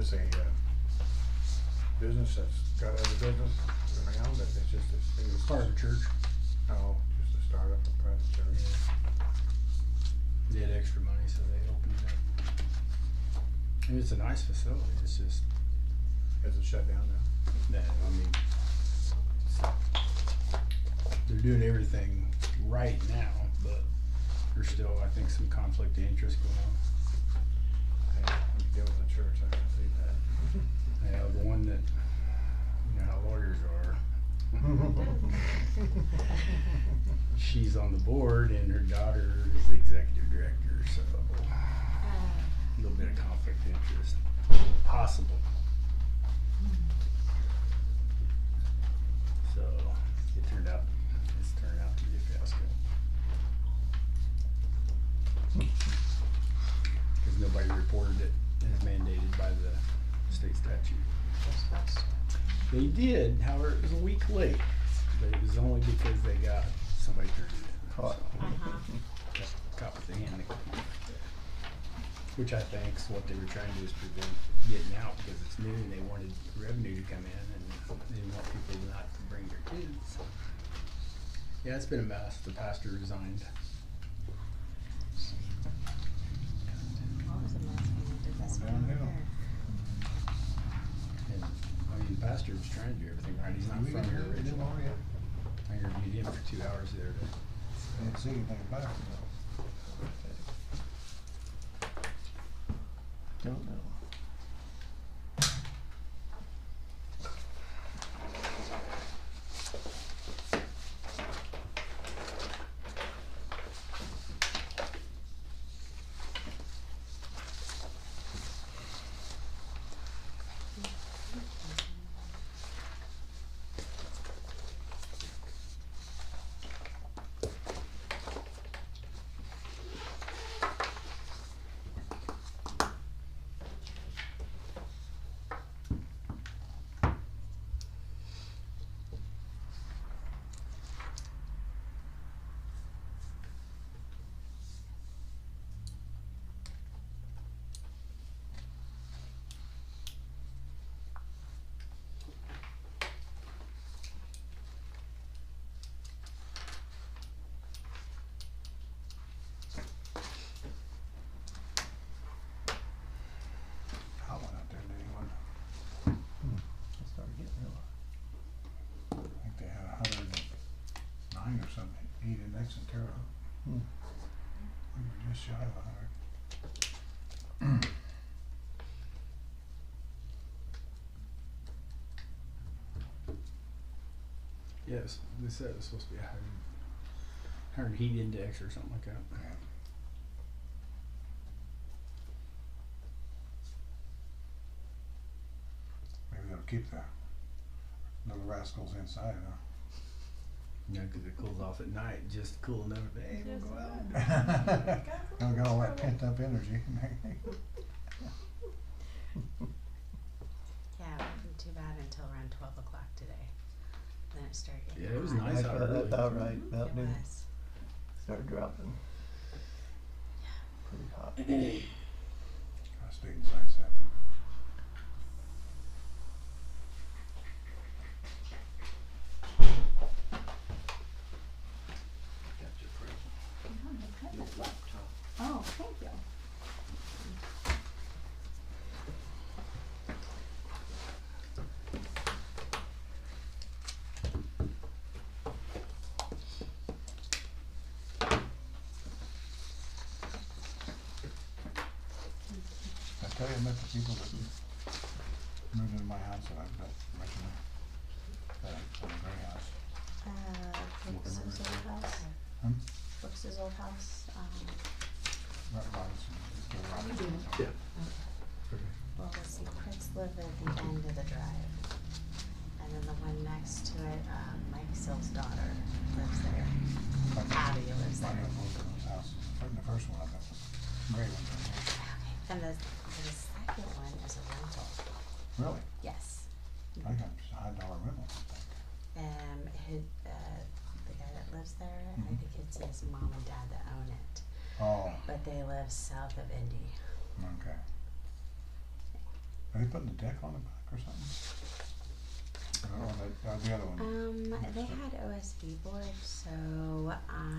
this a business that's got other business around that it's just a It's part of the church. Oh, just a startup, a private church. Yeah. They had extra money, so they opened it up. And it's a nice facility. It's just, Is it shut down now? I mean, they're doing everything right now, but there's still, I think, some conflict of interest going on. Hey, when you deal with the church, I can see that. Yeah, the one that, you know how lawyers are. She's on the board and her daughter is the executive director, so a little bit of conflict of interest. Possible. So it's turned out to be a fiasco. Because nobody reported it as mandated by the state statute. They did, however, it was a week late, but it was only because they got somebody turned it in. Caught. So, got caught with the hand in the cookie. Which I think is what they were trying to do, is prevent getting out because it's new and they wanted revenue to come in and they didn't want people not to bring their kids. So. Yeah, it's been a mess. The pastor resigned. What was a mess when we did this one over Downhill. here? And, I mean, the pastor was trying to do everything right. He's not We from got here him originally. tomorrow yet? I interviewed him for 2 hours there. Didn't see anything about it though. Don't know. Hot one out there, anyone? It started getting real hot. I think they had 109 or something, 8 index in Terre Haute. Hmm. We were just shy of 100. Yes, they said it was supposed to be a higher heat index or something like that. Yeah. Maybe they'll keep the little rascals inside, huh? You know, 'cause it cools off at night, just cool enough. Hey, we'll go out. Don't got all that pent up energy. Yeah, it wasn't too bad until around 12 o'clock today. Then it started getting Yeah, it was hot. nice out early. About right. About It noon. was. Started dropping. Pretty hot. I stayed inside this afternoon. Oh, thank you. I tell you, I met the people that moved into my house that I built originally. From the gray house. Brooks's old house. Hmm? Brooks's old house. Robinson. How you doing? Yeah. Well, let's see, Prince lived at the end of the drive. And then the one next to it, Mike Sill's daughter lives there. Abby lives I there. know both of those houses. The first one I built was gray one. Okay, and the second one is a rental. Really? Yes. I got just a $100 rental, I think. The guy that lives there, I Mhm. think it's his mom and dad that own it. Oh, But they live south of Indy. okay. They they putting the deck on the back or something? Or the other one? They had OSB boards, so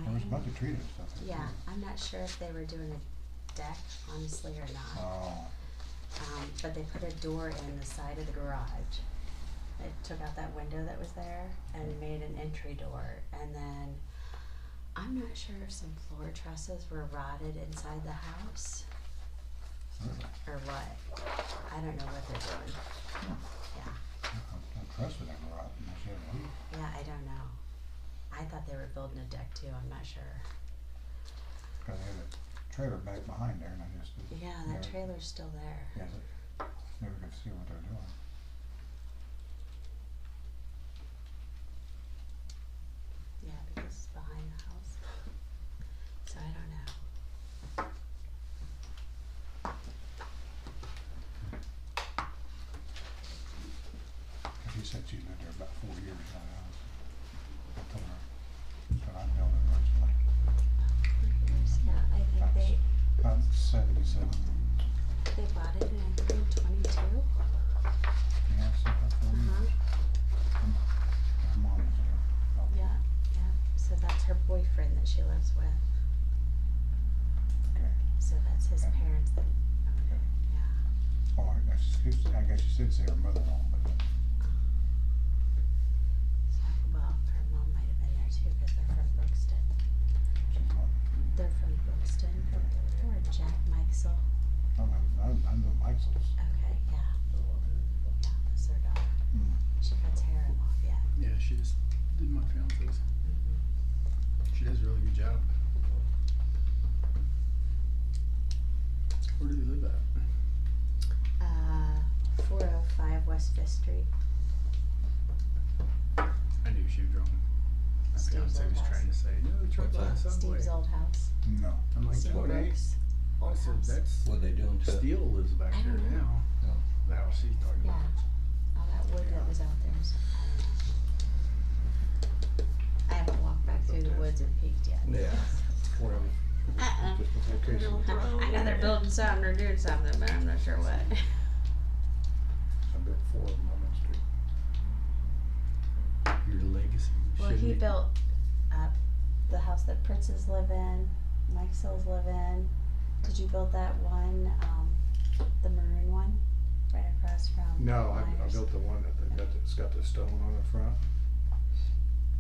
There was a bunch of treated stuff. there, yeah, too. I'm not sure if they were doing a deck, honestly, or not. Oh, But they put a door in the side of the garage. They took out that window that was there and made an entry door. And then I'm not sure if some floor trusses were rotted inside the house really? or what. I don't know what they're doing. Yeah, That truss would never rot unless you have a leak. yeah, I don't know. I thought they were building a deck too. I'm not sure. Cause they had a trailer back behind there and I just. Yeah, that trailer's still there. Yes, never could see what they're doing. Yeah, because it's behind the house. So I don't know. She said she lived there about 4 years in that house. I told her, but I built it originally. Yeah, I think they About 77. bought it in 1922. Yeah, so about 4 years. Her mom was there. probably. Yeah, yeah. So that's her boyfriend that she lives with. Okay. So that's his Okay. parents that own it. Yeah. Oh, I guess you should say her mother-in-law, but So, well, her mom might have been there too because they're from Brookston. she's not. They're from Brookston. Or Jack Mikesell. I know Mike's. Okay, yeah. Yeah, that's their daughter. Mm. She cuts hair in Lafayette. Yeah, she just did my fiance's. She does a really good job. Where do you live at? 405 West 5th Street. I knew she was wrong. My Steve's fiance old was house. trying to say, no, it's right What's by the that? subway. Steve's old house. No. I'm like, Steve no, it ain't. Brooks' I old said, house. that's, What are they doing to it? Steel lives back I there don't know. now. No. The house she's talking Yeah. about. All that wood that was out there. So I haven't walked back through the woods and peeked yet. Yeah. Well, just before Casey was around. I know they're building something or doing something, but I'm not sure what. I built 4 of them on that street. Your legacy. Well, shouldn't he it- built the house that Pritzes live in, Mike Sills live in. Did you build that one, the maroon one, right across from? No, I Myers? built the one it's got the stone on the front.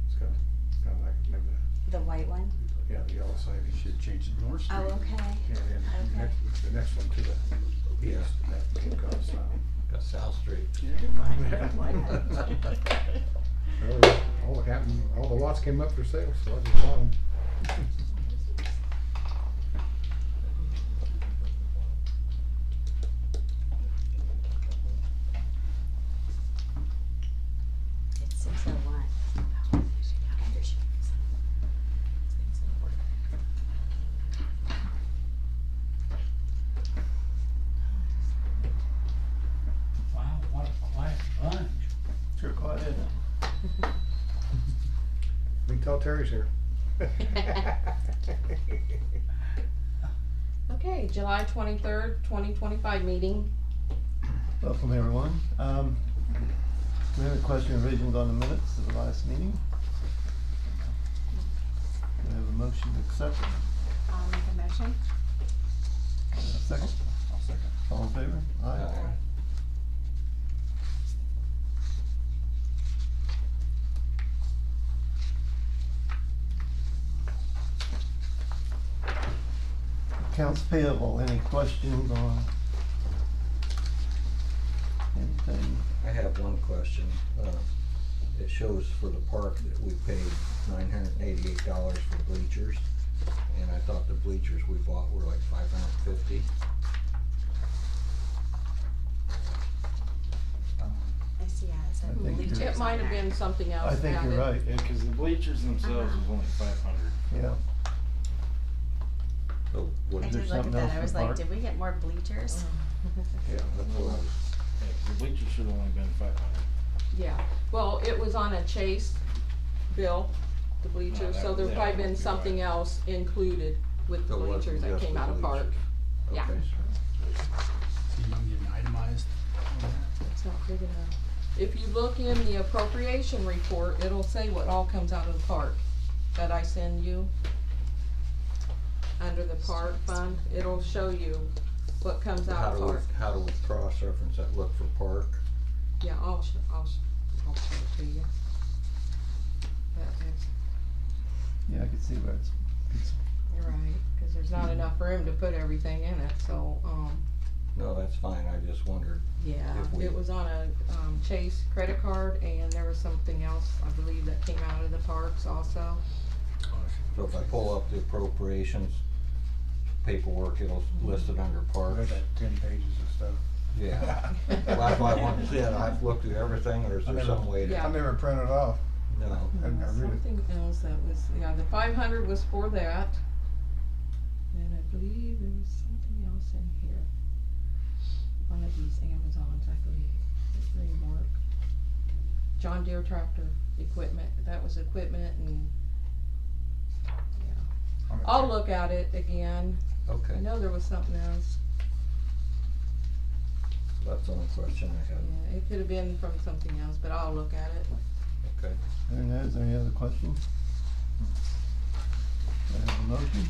It's got kind of like maybe The white one? the yellow siding. You should change it to North Street. Oh, okay. And then Okay. the next one to the Yeah. east, that came across, Got South Street. all the lots came up for sale, so I just bought them. It's 601. Oh, there she is. Wow, what a quiet bunch. Sure quiet, isn't it? You can tell Terry's here. Okay, July 23rd, 2025 meeting. Welcome, everyone. We have a question of revisions on the minutes of the last meeting. We have a motion to accept it. I'll make a motion. A second? I'll second. All in favor? Aye. Accounts payable, any questions on anything? I have one question. It shows for the park that we paid $988 for bleachers. And I thought the bleachers we bought were like $550. I see, yeah, it said I think bleachers you're- It might have on there. been something else. I think you're added. right, Yeah, cause the bleachers themselves Uh-huh. is only 500. yeah. So what I is there did look at something that, else I for was like, Bart? did we get more bleachers? Yeah, that's what I was. Yeah, 'cause the bleachers should have only been 500. Yeah, well, it was on a Chase bill, the bleachers, that- so there'd yeah, probably that been would be something right. else included with the So it wasn't bleachers that just came the out of park. bleachers. Yeah. Okay. So you can get an itemized. big enough. If you look in the appropriation report, it'll say what all comes out of the park that I send you. Under the park fund, it'll show you what comes out of park. How do we cross-reference that, look for park? Yeah, I'll show it to you. Yeah, I can see where it's, You're right, cause there's not enough room to put everything in it, so, No, that's fine, I just wondered. yeah, If we- it was on a, Chase credit card, and there was something else, I believe, that came out of the parks also. So if I pull up the appropriations paperwork, it'll list it under parks. There's that 10 pages of stuff. Yeah. Well, that's why I wanted to see it, I have to look through everything, or is there some way to? Yeah. I never printed it off. No. I read it. Something else that was, yeah, the 500 was for that. And I believe there was something else in here. One of these Amazons, I believe, the framework. John Deere tractor equipment, that was equipment and, yeah. On the I'll check. look at it again. Okay, I know there was something else. that's the only question I had. Yeah, it could have been from something else, but I'll look at it. Okay. there it is, any other questions? Do I have a motion?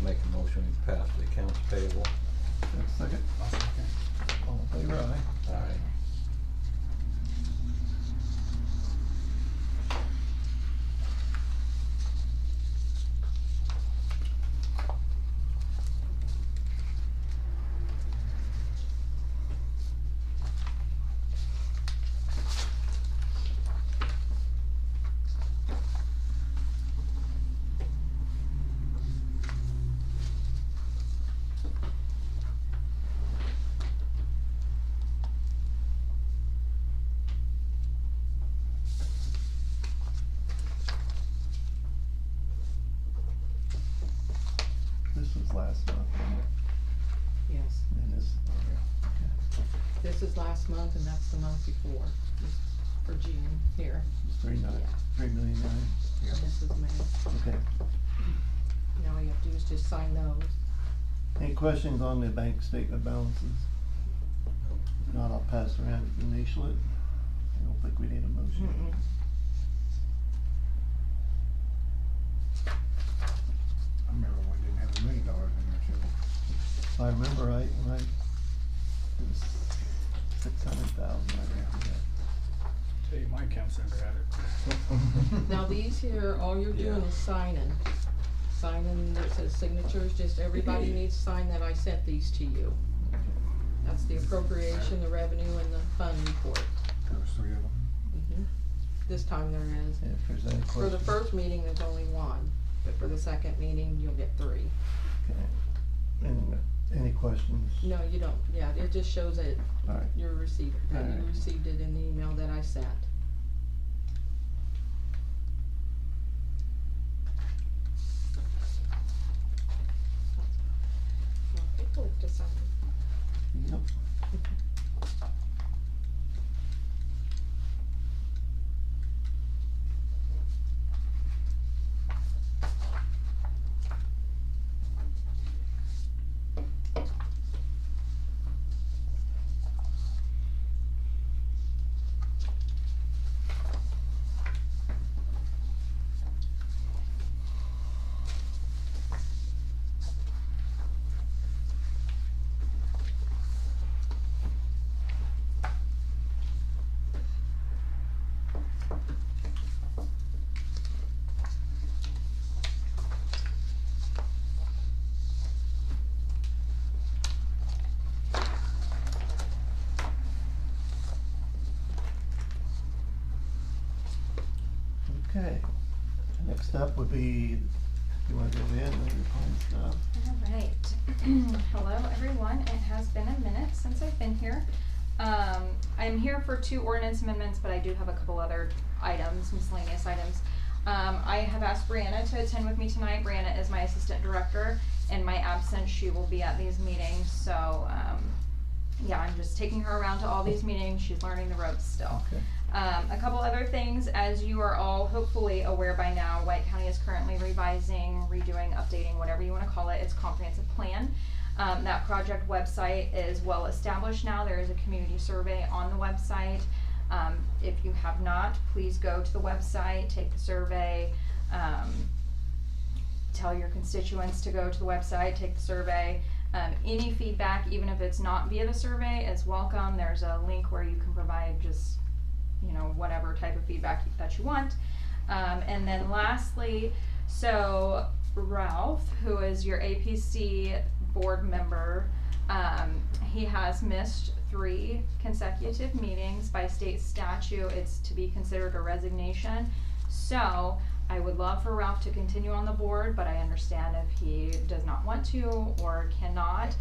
Make a motion to pass the accounts payable. Do I have a second? I'll second. All in favor, aye? Aye. This was last month, wasn't it? Yes. And this, okay, This is last month and that's the month before, this for June, here. it's 3.9. And this is May. Okay, Now all you have to do is just sign those. any questions on the bank statement balances? If not, I'll pass around to initial it. I don't think we need a motion. Mm-mm. I remember when we didn't have $1 million in there, too. If I remember right, when it was 600,000, I think. Tell you, my account's never had it. Now these here, all you're doing Yeah. is signing. Signing, it says signatures, just everybody needs to sign that I sent these to you. That's the appropriation, the revenue, and the fund report. There was 3 of them. This time there is. Yeah, if there's any questions. For the first meeting, there's only one, but for the second meeting, you'll get 3. Okay. And any questions? No, you don't, yeah, it just shows that All right. you received, that you Alright. received it in the email that I sent. More paperwork to sign. Yep. Okay, next up would be, you wanna go ahead and your fine stuff? Alright, hello everyone, it has been a minute since I've been here. I'm here for 2 ordinance amendments, but I do have a couple other items, miscellaneous items. I have asked Brianna to attend with me tonight. Brianna is my assistant director. In my absence, she will be at these meetings, so, yeah, I'm just taking her around to all these meetings. She's learning the ropes still. Okay. A couple other things, as you are all hopefully aware by now, White County is currently revising, redoing, updating, whatever you wanna call it, its comprehensive plan. That project website is well established now. There is a community survey on the website. If you have not, please go to the website, take the survey, tell your constituents to go to the website, take the survey. Any feedback, even if it's not via the survey, is welcome. There's a link where you can provide just, whatever type of feedback that you want. And then lastly, so Ralph, who is your APC board member, he has missed 3 consecutive meetings. By state statute, it's to be considered a resignation. So I would love for Ralph to continue on the board, but I understand if he does not want to or cannot.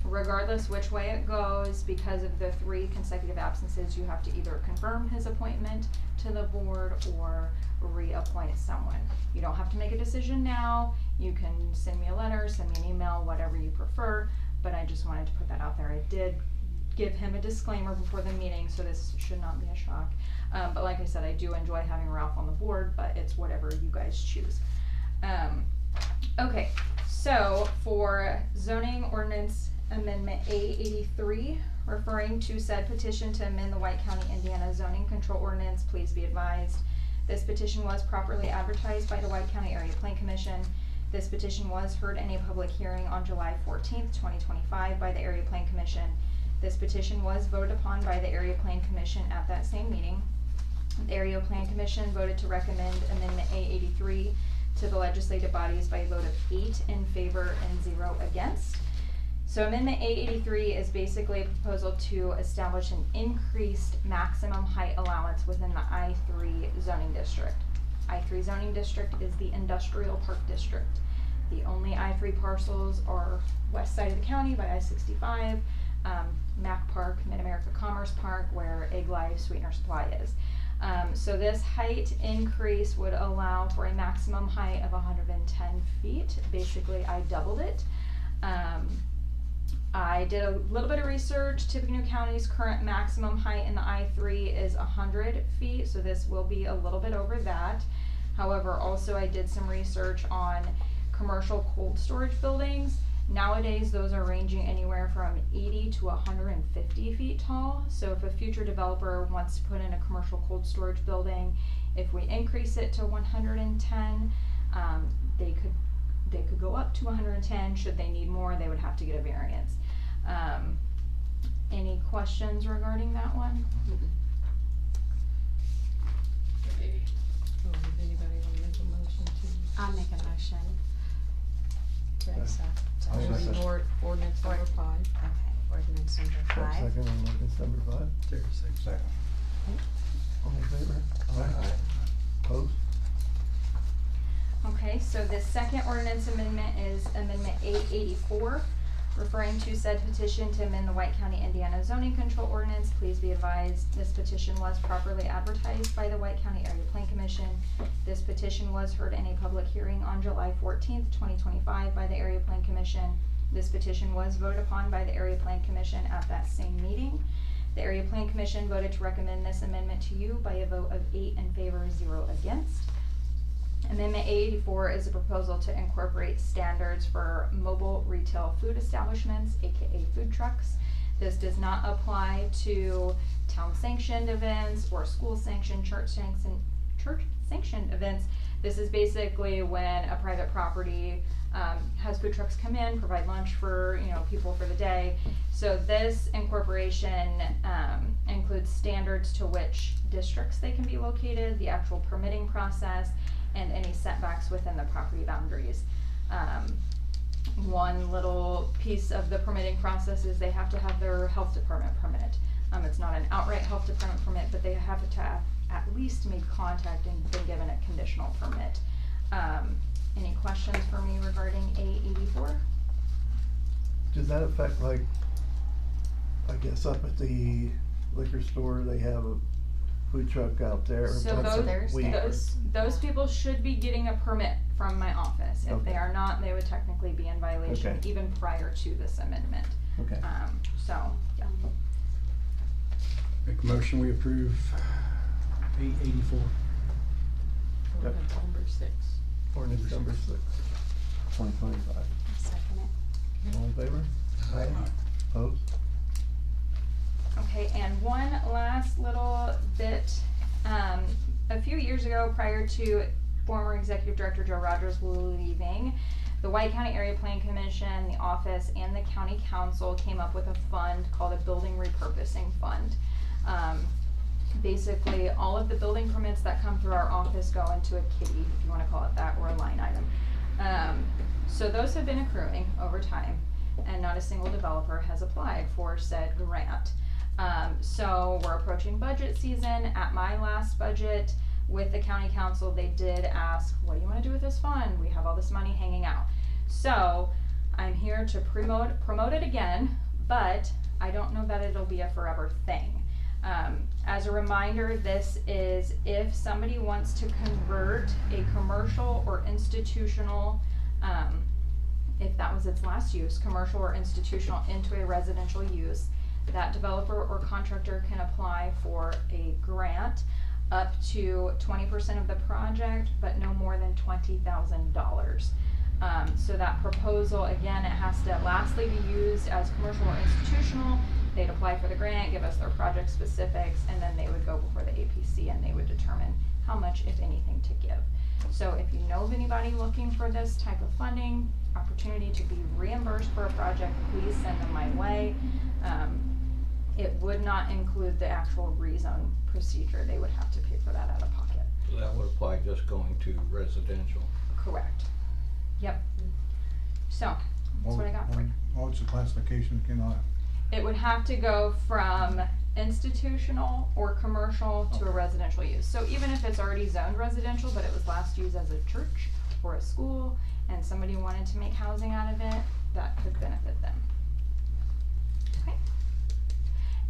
Regardless which way it goes, because of the 3 consecutive absences, you have to either confirm his appointment to the board or reappoint someone. You don't have to make a decision now. You can send me a letter, send me an email, whatever you prefer, but I just wanted to put that out there. I did give him a disclaimer before the meeting, so this should not be a shock. But like I said, I do enjoy having Ralph on the board, but it's whatever you guys choose. Okay, so for zoning ordinance amendment A83, referring to said petition to amend the White County, Indiana zoning control ordinance, please be advised. This petition was properly advertised by the White County Area Plan Commission. This petition was heard in a public hearing on July 14th, 2025 by the Area Plan Commission. This petition was voted upon by the Area Plan Commission at that same meeting. The Area Plan Commission voted to recommend amendment A83 to the legislative bodies by a vote of 8 in favor and 0 against. So amendment A83 is basically a proposal to establish an increased maximum height allowance within the I3 zoning district. I3 zoning district is the industrial park district. The only I3 parcels are west side of the county by I-65, Mac Park, Mid-America Commerce Park, where Egg Life Sweetener Supply is. So this height increase would allow for a maximum height of 110 feet. Basically, I doubled it. I did a little bit of research. Tippecanoe County's current maximum height in the I3 is 100 feet, so this will be a little bit over that. However, also I did some research on commercial cold storage buildings. Nowadays, those are ranging anywhere from 80 to 150 feet tall. So if a future developer wants to put in a commercial cold storage building, if we increase it to 110, they could go up to 110. Should they need more, they would have to get a variance. Any questions regarding that one? Okay. Does anybody want to make a motion to? I'll make a motion to accept. I'll second. Ordinance number 5. Okay, ordinance number 5. Second on ordinance number 5. Terry, second. Second. All in favor? Aye. Opposed? Okay, so this second ordinance amendment is amendment A84, referring to said petition to amend the White County, Indiana zoning control ordinance. Please be advised, this petition was properly advertised by the White County Area Plan Commission. This petition was heard in a public hearing on July 14th, 2025 by the Area Plan Commission. This petition was voted upon by the Area Plan Commission at that same meeting. The Area Plan Commission voted to recommend this amendment to you by a vote of 8 in favor, 0 against. Amendment A84 is a proposal to incorporate standards for mobile retail food establishments, aka food trucks. This does not apply to town-sanctioned events or school-sanctioned, church-sanctioned events. This is basically when a private property has food trucks come in, provide lunch for people for the day. So this incorporation includes standards to which districts they can be located, the actual permitting process, and any setbacks within the property boundaries. One little piece of the permitting process is they have to have their health department permit. It's not an outright health department permit, but they have to have at least made contact and been given a conditional permit. Any questions for me regarding A84? Does that affect, like, I guess up at the liquor store, they have a food truck out there? So those people should be getting a permit from my office. If they are not, they would technically be in violation even prior to this amendment. Okay. So, yeah. Make a motion, we approve A84. Ordinance number 6. Ordinance number 6, 2025. I'll second it. All in favor? Aye. Opposed? Okay, and one last little bit, a few years ago, prior to former Executive Director Joe Rogers leaving, the White County Area Planning Commission, the office, and the County Council came up with a fund called a Building Repurposing Fund. Basically, all of the building permits that come through our office go into a kitty, if you wanna call it that, or a line item. So those have been accruing over time, and not a single developer has applied for said grant. So we're approaching budget season. At my last budget with the county council, they did ask, what do you wanna do with this fund? We have all this money hanging out. So I'm here to promote it again, but I don't know that it'll be a forever thing. As a reminder, this is if somebody wants to convert a commercial or institutional, if that was its last use, commercial or institutional, into a residential use, that developer or contractor can apply for a grant up to 20% of the project, but no more than $20,000. So that proposal, again, it has to lastly be used as commercial or institutional. They'd apply for the grant, give us their project specifics, and then they would go before the APC and they would determine how much, if anything, to give. So if you know of anybody looking for this type of funding, opportunity to be reimbursed for a project, please send them my way. It would not include the actual rezone procedure. They would have to pay for that out of pocket. So that would apply just going to residential. Correct. Yep. So, that's what I got for you. What's the classification again on it? It would have to go from institutional or commercial to a residential use. So even if it's already zoned residential, but it was last used as a church or a school, and somebody wanted to make housing out of it, that could benefit them.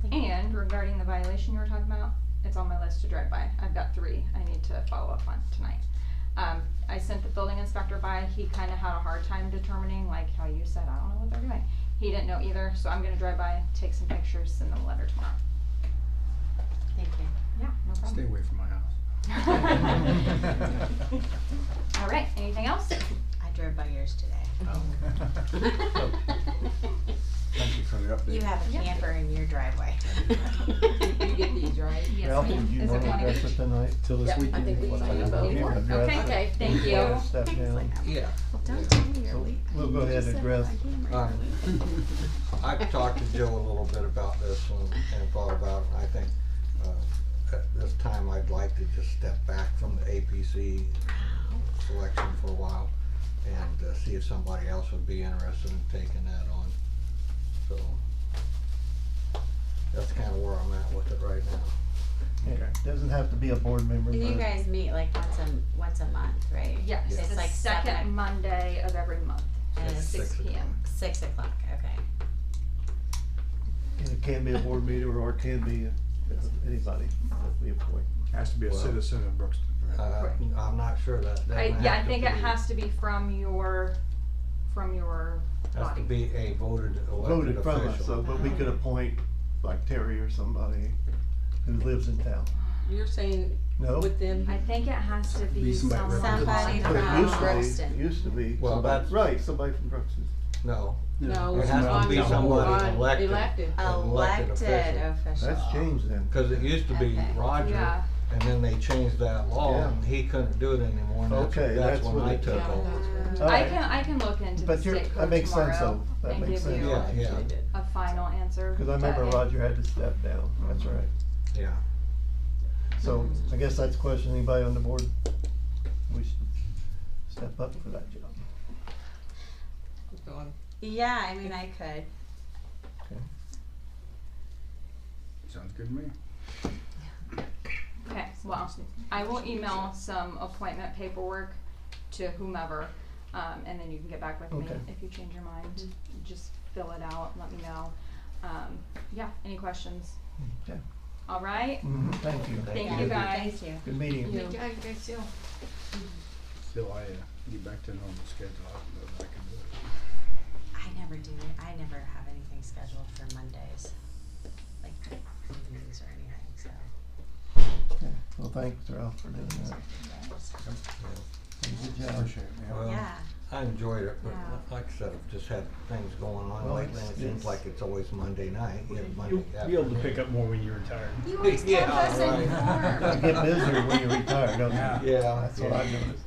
Okay. And regarding the violation you were talking about, it's on my list to drive by. I've got 3 I need to follow up on tonight. I sent the building inspector by. He kind of had a hard time determining, like how you said, I don't know what they're doing. He didn't know either, so I'm gonna drive by, take some pictures, send them a letter tomorrow. Thank you. Yeah, no problem. Stay away from my house. All right, anything else? I drove by yours today. Thank you for the update. You have a Yep. camper in your driveway. You get these, right? Yes, Ralph, ma'am. would you Is it wanna one of address each? it tonight? Till this Yep, I weekend. think we can sign both. You can address Okay. it. Okay, thank Before you. I step down. Yeah. Don't tell me you're So late. we'll go ahead and address. I've talked to Joe a little bit about this and thought about it. I think, at this time, I'd like to just step back from the APC selection for a while and see if somebody else would be interested in taking that on. So, that's kinda where I'm at with it right now. It doesn't have to be a board member, And you but guys meet like once a month, right? Yes, It's the like second Monday of every month, And at it's 6 p.m. 6 o'clock, okay. it can be a board meeting or it can be anybody that we appoint. Has to be a Well, citizen of Brookston, right? I'm not sure that. Yeah, I think it has to be from your Has to body. be a voted elected Voted from us, so, official. but we could appoint like Terry or somebody who lives in town. You're saying No? with them, I think it has to be Be somebody someone. Somebody But it from used to be- Brookston. Used to be, Well, somebody, that's- right, somebody from Brookston. No, no, It has to be on- somebody on elected. Elected. Elected official. official. That's changed then. cause it used to be Okay. Roger, Yeah. and then they changed that law, Yeah. and he couldn't do it anymore, and Okay, that's that's when what I it- took Yeah, over. that's All right. I can look into the But you're, state that code makes sense tomorrow though, that and makes give sense. you Yeah, yeah. They did. a final answer. Cause I remember But- Roger had to step down, that's right. Yeah, So I guess that's a question, anybody on the board, we should step up for that job. Keep going. Yeah, I mean, I could. Okay. Sounds good to me. Okay, well, I will email some appointment paperwork to whomever, and then you can get back with me Okay. if you change your mind. Just fill it out, let me know. Yeah, any questions? Okay. All right, Thank you. thank you. you guys. Thank you. Good meeting you. You guys too. Till I get back to a normal schedule, I can do it. I never do it. I never have anything scheduled for Mondays, like meetings or anything, so. Okay. Well, thanks Ralph for doing that. Good job. Appreciate it, yeah. Well, Yeah. I enjoyed it, but Yeah. like I said, I've just had things going on Well, lately, and it seems like it's always Monday night, Monday You'll be able to afternoon. pick up more when you're retired. You always kept Yeah, us right. You informed. get busier when you retire, don't you? Yeah, That's what I've noticed.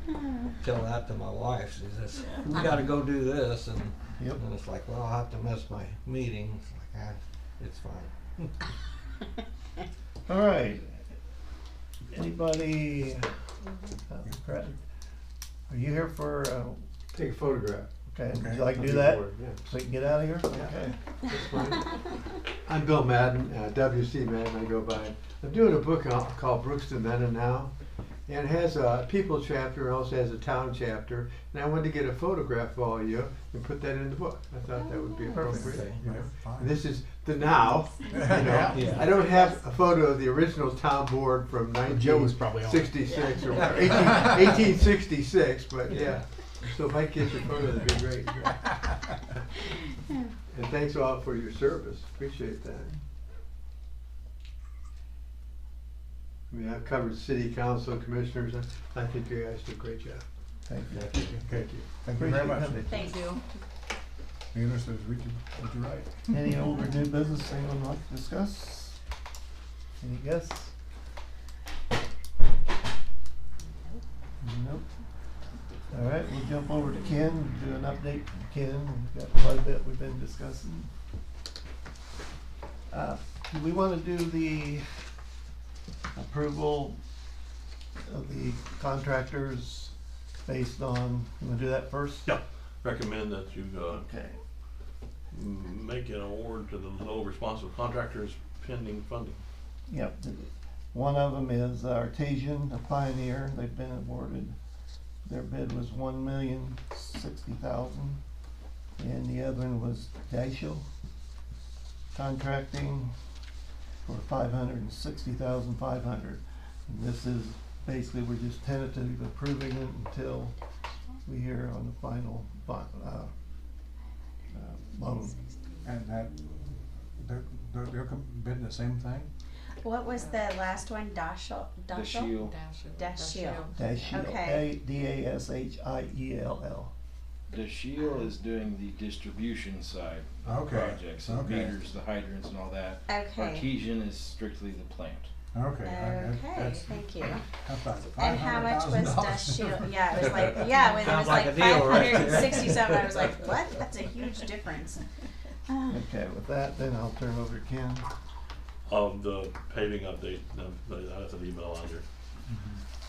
tell that to my wife, she says, we gotta go do this, and Yep. and it's like, well, I'll have to miss my meeting, it's like, it's fine. All right. Anybody, Brad, are you here for, Take a photograph. okay, would Okay. you like to do I'll be that? bored, yeah. So you can get out of here? Okay. That's fine. I'm Bill Madden, WC Madden, I go by. I'm doing a book called Brookston Then and Now. And it has a people chapter, also has a town chapter. And I wanted to get a photograph of all of you and put that in the book. I thought that would be appropriate. Okay. you know. Fine. And this is the now, you know. Yeah. I don't have a photo of the original town board from Joe was probably on it. 1966 or 1866, but yeah. So if I get your photo, that'd be great. And thanks all for your service. Appreciate that. I mean, I've covered city council, commissioners. I think you guys do a great job. Thank you. Thank you. Thank you very much. Thank you. Be interested as we can write. Any old or new business anyone would like to discuss? Any guess? Nope. All right, we'll jump over to Ken, do an update from Ken. We've got quite a bit we've been discussing. Do we want to do the approval of the contractors based on, you want to do that first? Yeah, recommend that you, Okay. make an award to the low responsive contractors pending funding. Yep. One of them is Artesian, a Pioneer. They've been awarded, their bid was $1,060,000. And the other one was Dashiell Contracting for $560,500. And this is basically, we're just tentatively approving it until we hear on the final loan. And that, they're bidding the same thing? What was the last one? Dashiell? Shield. Dashiell. Dashiell, Okay. Dashiell. The Shield is doing the distribution side of Okay, the project, so the okay. meters, the hydrants and all that. Okay. Artesian is strictly the plant. Okay. Okay, thank you. How about And how much was $500,000? Dashiell? Yeah, it was like, yeah, when it was Sounds like like a deal right there. 567, I was like, what? That's a huge difference. Okay, with that, then I'll turn over to Ken. The paving update, I have an email on here,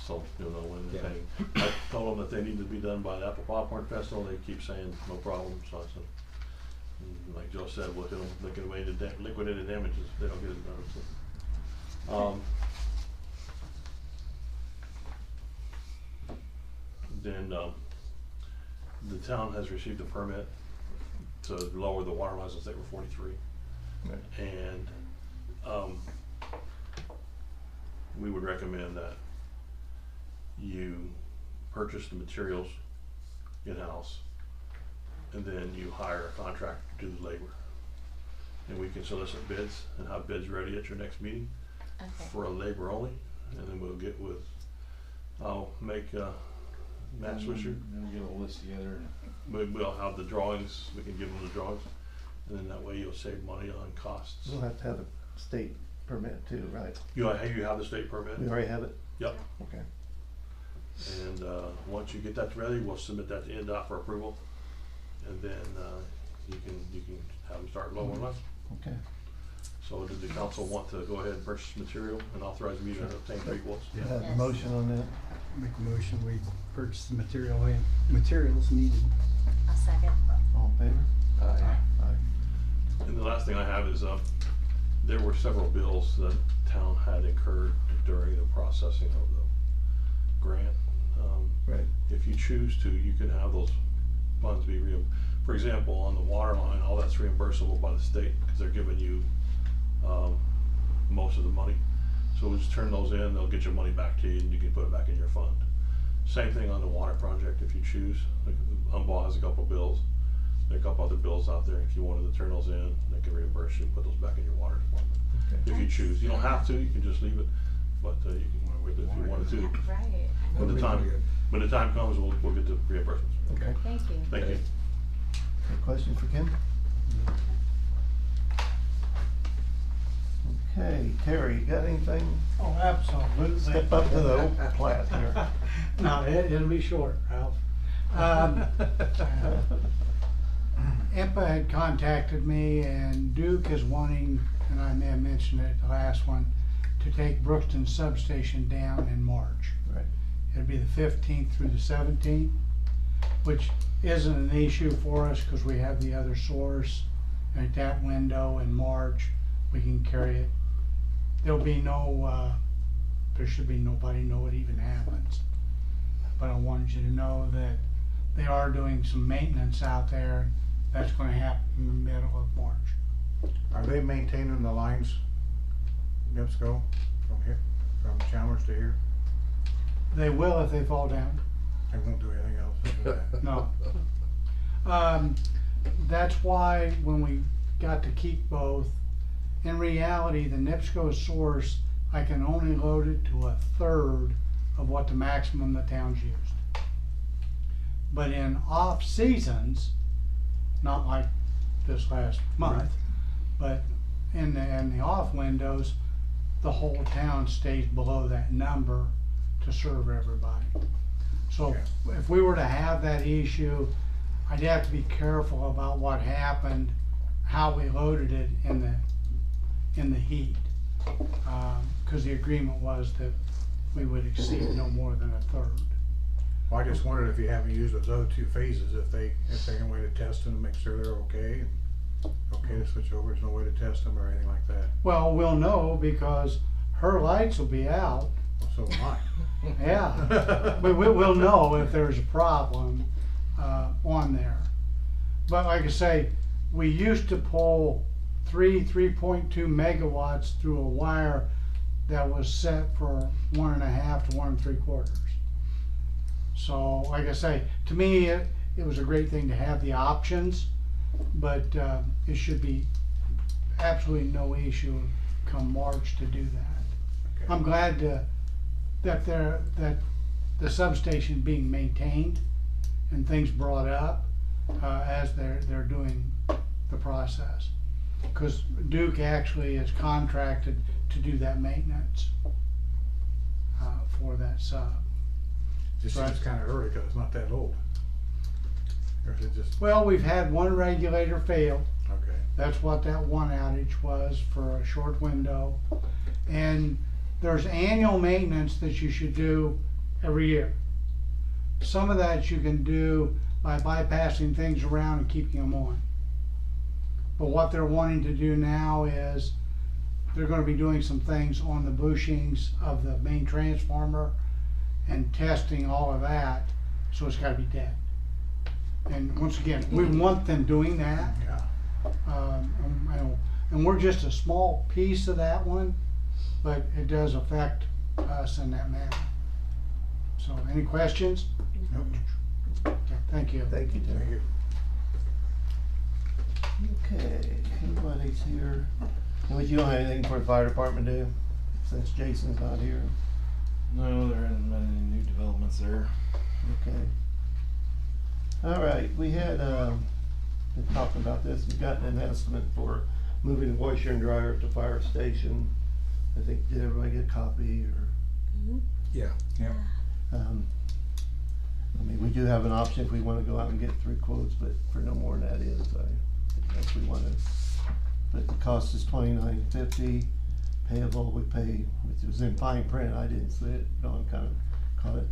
so you'll know when they're paying. I told them that they need to be done by the Apple Popcorn Festival, they keep saying no problem, so I said, like Joe said, we'll get them liquidated damages if they don't get it done, so. Then, the town has received a permit to lower the water lines, they were 43. Right. And, we would recommend that you purchase the materials in-house and then you hire a contractor to do the labor. And we can solicit bids and have bids ready at your next meeting Okay. for a labor only, and then we'll get with, I'll make, Matt Swisher. Then we'll get a list together. We'll have the drawings, we can give them the drawings, and then that way you'll save money on costs. We'll have to have a state permit too, right? You have the state permit? We already have it? Yep. Okay. And, once you get that ready, we'll submit that to NDOT for approval, and then, you can have them start lowering us. Okay. So does the council want to go ahead and purchase material and authorize me to obtain three quotes? We have a Yes. motion on that. Make a motion, we purchase the materials needed. I'll second. All in favor? Aye. And the last thing I have is, there were several bills that town had incurred during the processing of the grant. Right. If you choose to, you can have those funds be for example, on the water line, all that's reimbursable by the state, because they're giving you, most of the money. So we'll just turn those in, they'll get your money back to you, and you can put it back in your fund. Same thing on the water project, if you choose. Like, Humboldt has a couple of bills, there are a couple other bills out there. If you wanted to turn those in, they can reimburse you and put those back in your water department. Okay. If you choose, you don't have to, you can just leave it, but you can. with it if you wanted to. Yeah, right. I When know. the time comes, we'll get the reimbursements. Okay. Thank you. Thank you. Any questions for Ken? Okay, Terry, you got anything? Oh, absolutely. Step up to the old plat here. No, it'll be short, Ralph. IMPA had contacted me, and Duke is wanting, and I may have mentioned it the last one, to take Brookston substation down in March. Right. It'd be the 15th through the 17th, which isn't an issue for us because we have the other source. And at that window in March, we can carry it. There'll be no, there should be nobody know it even happens. But I wanted you to know that they are doing some maintenance out there. That's gonna happen in the middle of March. Are they maintaining the lines, NIPSCO, from here, from Chalmers to here? They will if they fall down. They won't do anything else after that? No. That's why when we got to keep both, in reality, the NIPSCO source, I can only load it to 1/3 of what the maximum the town's used. But in off seasons, not like this last month, but in the off windows, the whole town stays below that number to serve everybody. So if we were to have that issue, I'd have to be careful about what happened, how we loaded it in the heat. Cause the agreement was that we would exceed no more than 1/3. Well, I just wondered if you haven't used those other two phases, if they can way to test them and make sure they're okay, and okay to switch over, there's no way to test them or anything like that. Well, we'll know because her lights will be out. Well, so am I. Yeah, we'll know if there's a problem on there. But like I say, we used to pull 3.2 megawatts through a wire that was set for 1.5 to 1 3/4. So like I say, to me, it was a great thing to have the options, but it should be absolutely no issue come March to do that. Okay. I'm glad that the substation being maintained and things brought up as they're doing the process. Because Duke actually is contracted to do that maintenance for that sub. Just seems kinda early, cause it's not that old. Or is it just, Well, we've had one regulator fail. okay, That's what that one outage was for a short window. And there's annual maintenance that you should do every year. Some of that you can do by bypassing things around and keeping them on. But what they're wanting to do now is they're gonna be doing some things on the bushings of the main transformer and testing all of that, so it's gotta be dead. And once again, we want them doing that. yeah. And we're just a small piece of that one, but it does affect us in that manner. So, any questions? Nope. Okay, thank you. Thank you, Thank Terry. you. Okay, anybody's here? And would you have anything for the fire department to do, since Jason's not here? No, there hasn't been any new developments there. Okay. All right, we had, been talking about this, we've gotten an estimate for moving the washer and dryer at the fire station. I think, did everybody get a copy, or, Yeah. Yeah. I mean, we do have an option if we wanna go out and get 3 quotes, but for no more than that is, I guess we wanna, but the cost is $29.50. Payable, we pay, which was in fine print, I didn't see it, Dawn kinda caught it,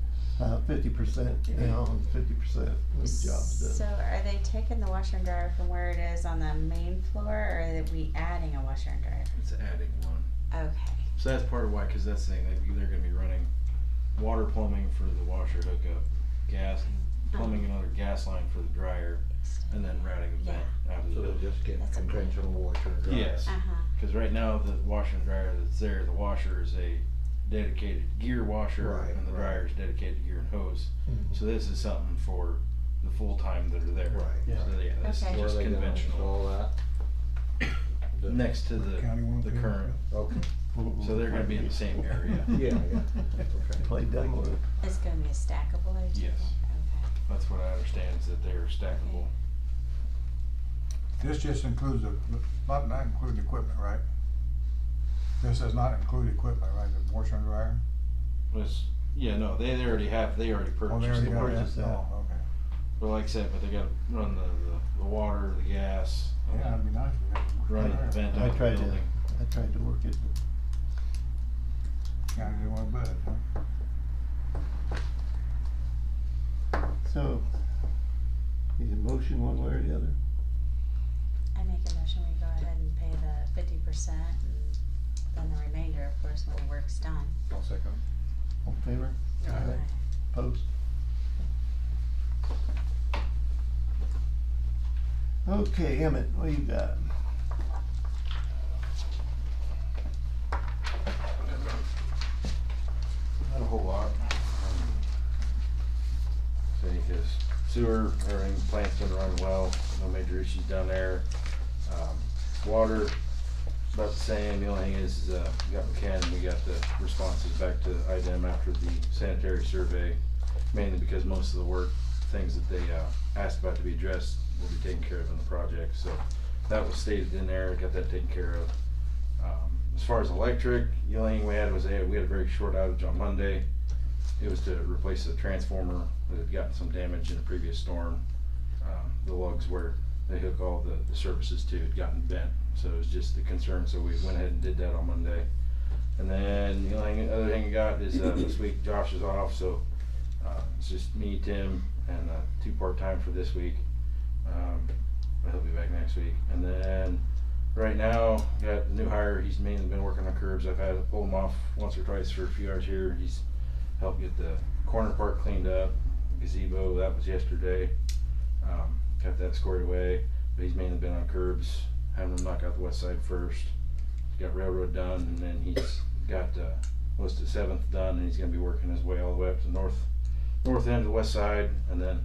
50% down, 50% when the job's done. So are they taking the washer and dryer from where it is on the main floor, or are we adding a washer and dryer? It's adding one. Okay. So that's part of why, cause that's the thing, they're gonna be running water plumbing for the washer hookup, gas, plumbing another gas line for the dryer, and then routing the vent out of the So they'll building. just get That's okay. conventional washer and dryer. Yes. Uh-huh. Cause right now, the washer and dryer that's there, the washer is a dedicated gear washer, Right, and the right. dryer is dedicated gear and hose. Mhm. So this is something for the full time that are there. Right. Yeah. So yeah, this Okay. is Where are just they gonna conventional. install that? Next to County won't the pay current. Okay. So they're gonna be in the same area. Yeah. Play demo. It's gonna be a stackable, I take Yes. it? Okay. That's what I understand, is that they're stackable. This just includes the, not including equipment, right? This does not include equipment, right, the washer and dryer? Yeah, no, they already Oh, they purchased already the got work. that? purchased that. Oh, okay. But like I said, but they gotta run the water, the gas. Yeah, it'd be nice if we had. Run the vent I out the tried to, building. I tried to work it. Kinda didn't wanna budge, huh? So, need a motion one way or the other? I make a motion, we go ahead and pay the 50% and then the remainder, of course, when the work's done. I'll second. All in favor? Aye. Opposed? Okay, Emmett, what you got? Not a whole lot. So because sewer, everything, plant's been running well, no major issues down there. Water, about the same, the only thing is, we got McCann, we got the responses back to IDEM after the sanitary survey, mainly because most of the work, things that they, asked about to be addressed will be taken care of in the project, so that was stated in there, got that taken care of. As far as electric, the only thing we had was, we had a very short outage on Monday. It was to replace the transformer that had gotten some damage in a previous storm. The lugs where they hook all the services to had gotten bent, so it was just a concern, so we went ahead and did that on Monday. And then the only other thing we got is, this week Josh is off, so, it's just me, Tim, and, 2 part-time for this week. But he'll be back next week. And then, right now, got a new hire, he's mainly been working on curbs. I've had to pull him off once or twice for a few hours here. He's helped get the corner part cleaned up, gazebo, that was yesterday. Got that squared away, but he's mainly been on curbs, having them knock out the west side first. He's got railroad done, and then he's got, most of 7th done, and he's gonna be working his way all the way up to north end of the west side, and then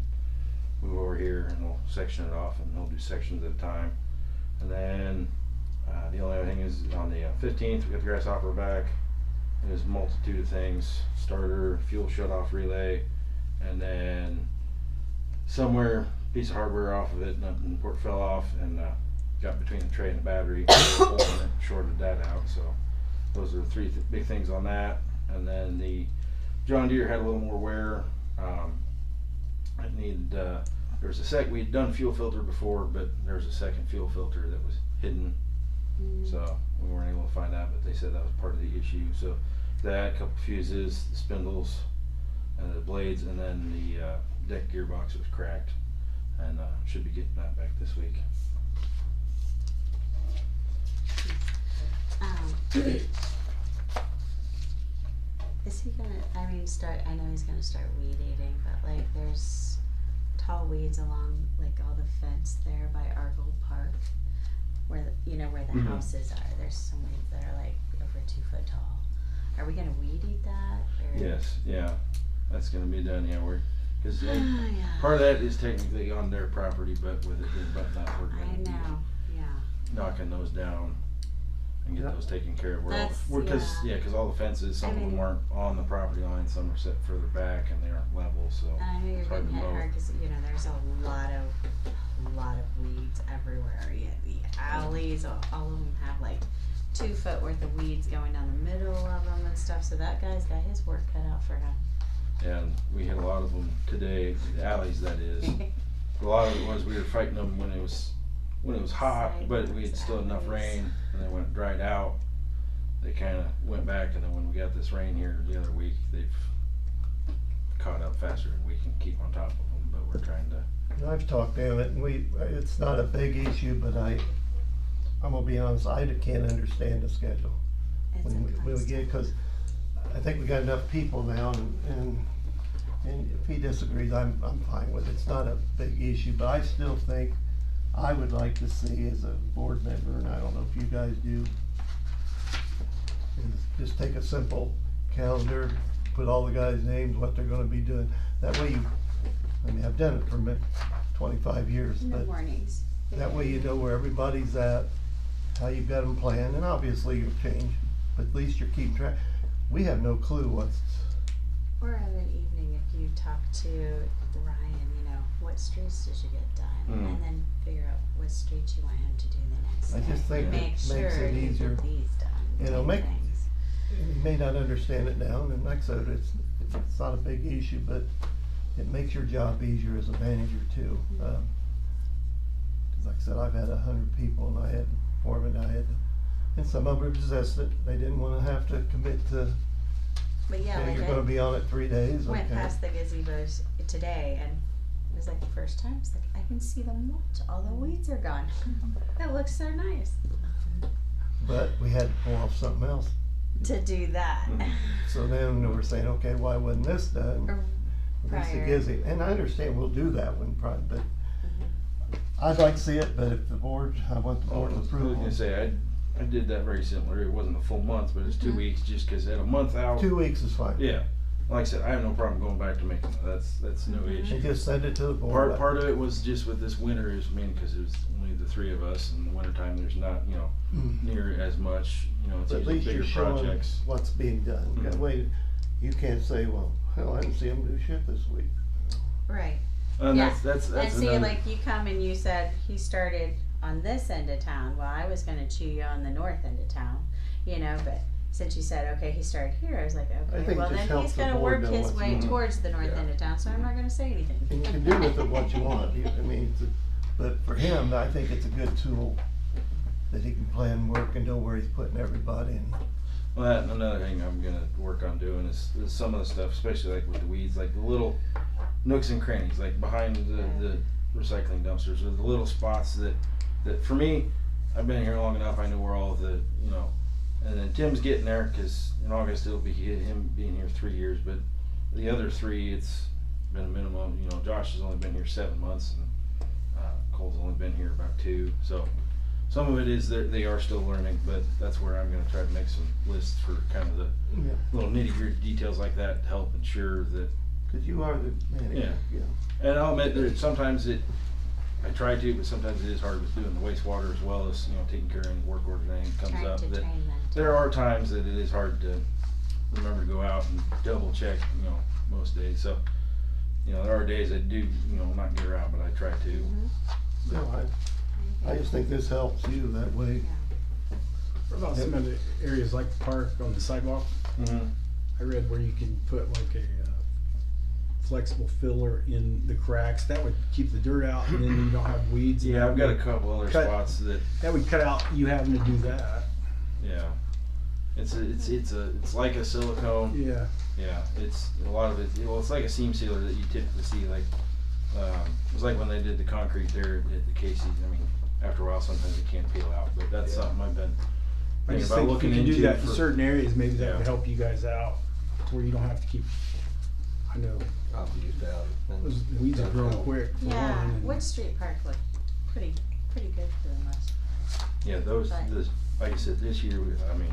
move over here and we'll section it off, and he'll do sections at a time. And then, the only other thing is on the 15th, we got the grasshopper back. There's a multitude of things, starter, fuel shut off relay, and then somewhere, piece of hardware off of it, and the port fell off, and got between the tray and the battery, shorted that out, so those are the 3 big things on that. And then the John Deere had a little more wear. It needed, there was we'd done fuel filter before, but there was a second fuel filter that was hidden, so we weren't able to find that, but they said that was part of the issue. So that, couple fuses, the spindles, and the blades, and then the deck gearbox was cracked, and should be getting that back this week. Is he gonna, I know he's gonna start weed eating, but like there's tall weeds along like all the fence there by Argold Park, where where the houses are. There's some weeds that are like over 2 foot tall. Are we gonna weed eat that? Or? Yes, yeah, that's gonna be done, yeah, cause Yeah. part of that is technically on their property, but with it being buttoned up, we're I gonna be know, yeah. knocking those down and get Yeah. those taken care of. That's- Cause all the fences, some of them aren't on the property line, some are set further back and they aren't level, so. And I know you're it's hard getting to hit mow. hard because there's a lot of weeds everywhere. The alleys, all of them have like 2 foot worth of weeds going down the middle of them and stuff. So that guy's got his work cut out for him. And we had a lot of them today, the alleys that is. A lot of it was we were fighting them when it was hot, but we had still enough rain, and then when it dried out, they kinda went back, and then when we got this rain here the other week, they've caught up faster than we can keep on top of them, but we're trying to. I've talked to Emmett, and it's not a big issue, but I'm gonna be honest, I can't understand the schedule. It's When we constant. get, cause I think we got enough people now, and if he disagrees, I'm fine with it. It's not a big issue, but I still think I would like to see as a board member, and I don't know if you guys do, is just take a simple calendar, put all the guys' names, what they're gonna be doing. That way I've done it for 25 years, In the but mornings. that way you know where everybody's at, how you've got them planned, and obviously you'll change at least you're keeping track. We have no clue what's, Or of an evening, if you talk to Ryan, you know, what streets did you get done? Mm. And then figure out what streets you want him to do the next I day. just think it Make makes sure it you easier. get these done. You know, type make- things. you may not understand it now, and like I said, it's not a big issue, but it makes your job easier as a manager too. 'Cause like I said, I've had 100 people and I had foremen, and some of them resisted. They didn't wanna have to commit to, But yeah, okay, like you're gonna be on it 3 days, okay. went past the gazebos today and it was like the first time, it's like, I can see the mulch, all the weeds are gone. That looks so nice. But we had to pull off something else. To do that. So then we're saying, okay, why wasn't this done? Or At least it prior. gives it, and I understand we'll do that one probably, but I'd like to see it, but if the board, I want the Oh, I board's was approval. gonna say, I did that very similar. It wasn't a full month, but it's 2 weeks just cause at a month out. 2 weeks is fine. Yeah, like I said, I have no problem going back to making that. That's no And issue. just send it to the board. Part of it was just with this winter is cause it was only the 3 of us, and in the winter time there's not, you know, Mm. near as much, you know, it's But at usually least you're bigger showing projects. what's being done. That Mhm. way, you can't say, well, hell, I didn't see them do shit this week. Right. And Yeah. that's And see, another. like you come and you said he started on this end of town. Well, I was gonna chew you on the north end of town, you know, but since you said, okay, he started here, I was like, I okay, think well it just then helps he's the gonna board work know his what's way going on. towards the north Yeah. end of town, so I'm not gonna say anything. And you can do with it what you want. I mean, but for him, I think it's a good tool that he can plan work and know where he's putting everybody and. Well, that and another thing I'm gonna work on doing is some of the stuff, especially like with the weeds, like the little nooks and crannies, like behind the recycling dumpsters, or the little spots that for me, I've been here long enough, I know where all of the, you know, and then Tim's getting there, cause in August it'll be him being here 3 years, but the other 3, it's been a minimum, you know, Josh has only been here 7 months, and Cole's only been here about 2, so some of it is they are still learning, but that's where I'm gonna try to make some lists for kind of the Yeah. little nitty gritty details like that to help ensure that. Cause you are the manager, yeah. And I'll admit that sometimes I try to, but sometimes it is hard with doing the wastewater as well as, you know, taking care of any work order thing comes Trying up. to That train them. there are times that it is hard to remember to go out and double check, you know, most days. So, you know, there are days I do, you know, not get around, but I try to. Mm-hmm. No, I just think this helps you that way. What about some of the areas like the park on the sidewalk? Mm-hmm. I read where you can put like a flexible filler in the cracks. That would keep the dirt out, and then you don't have weeds. and Yeah, that I've got a would couple other cut- spots that, would cut out you having to do that. yeah. It's like a silicone. Yeah. Yeah, it's a lot of it. Well, it's like a seam sealer that you typically see. Like it was like when they did the concrete there at the Casey's. I mean, after a while, sometimes it can peel out, but that's something I've been I thinking just about think if looking you can into. do that in for- certain areas, maybe that Yeah. would help you guys out, to where you don't have to keep. I know I've used that. those weeds are growing quick. for Yeah, one, and- Wood Street Park looked pretty good for the most. Yeah, But- like I said, this year. I mean,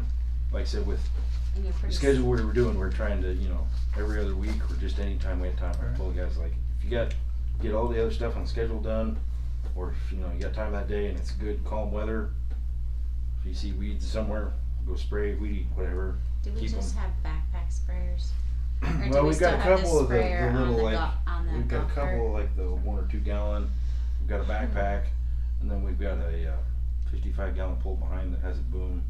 like I said, with And you're the pretty. schedule we were doing, we're trying to, you know, every other week or just any time we have time. I Right. told the guys, like, if you get all the other stuff on the schedule done, or if you know you got time that day and it's good calm weather, if you see weeds somewhere, go spray, weed, whatever. Do we keep just have backpack sprayers? Or do Well, we we've still got a have couple of the sprayer on little the like on the we've got a golf couple cart? of like the 1 or 2 gallon. We've got a backpack, and then we've got a 55 gallon pull behind that has a boom.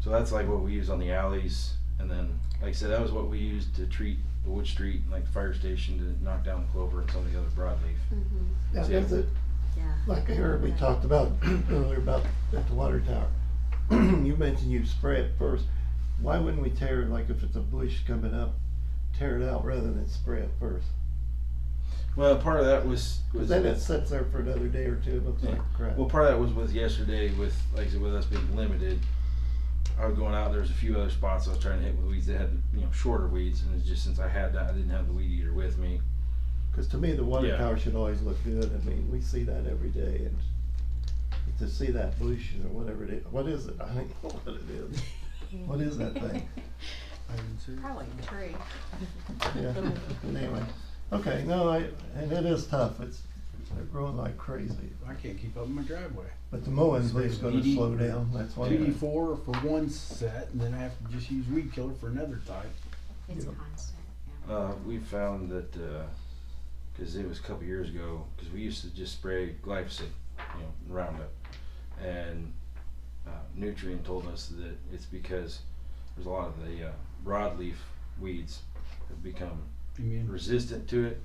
So that's like what we use on the alleys, and then like I said, that was what we used to treat the Wood Street, like the fire station, to knock down the clover and some of the other broadleaf. Mm-hmm. Yeah, So, that's it. Yeah. Like I heard we talked about earlier about at the water tower. You mentioned you spray it first. Why wouldn't we tear it, like if it's a bush coming up, tear it out rather than spray it first? Well, part of that was Then it sits there for another day or two, it looks Yeah. like crap. Well, part of that was with yesterday with, like I said, with us being limited. I was going out, there was a few other spots I was trying to hit with weeds that had, you know, shorter weeds, and it's just since I had that, I didn't have the weed eater with me. Cause to me, the water Yeah. tower should always look good. I mean, we see that every day, and to see that bush or whatever it is, what is it? I don't know what it is. What is that thing? I didn't see. Probably a tree. Yeah, but anyway, okay, no, and it is tough, They're growing like crazy. I can't keep up in my driveway. But the mowing's at least gonna DD slow down, that's one thing. DD4 for one set, and then I have to just use weed killer for another type. It's Yeah. constant, yeah. We found that, cause it was a couple years ago, cause we used to just spray glyphosate, Roundup. And, Nutrient told us that it's because there's a lot of the, broadleaf weeds have become Immune. resistant to it.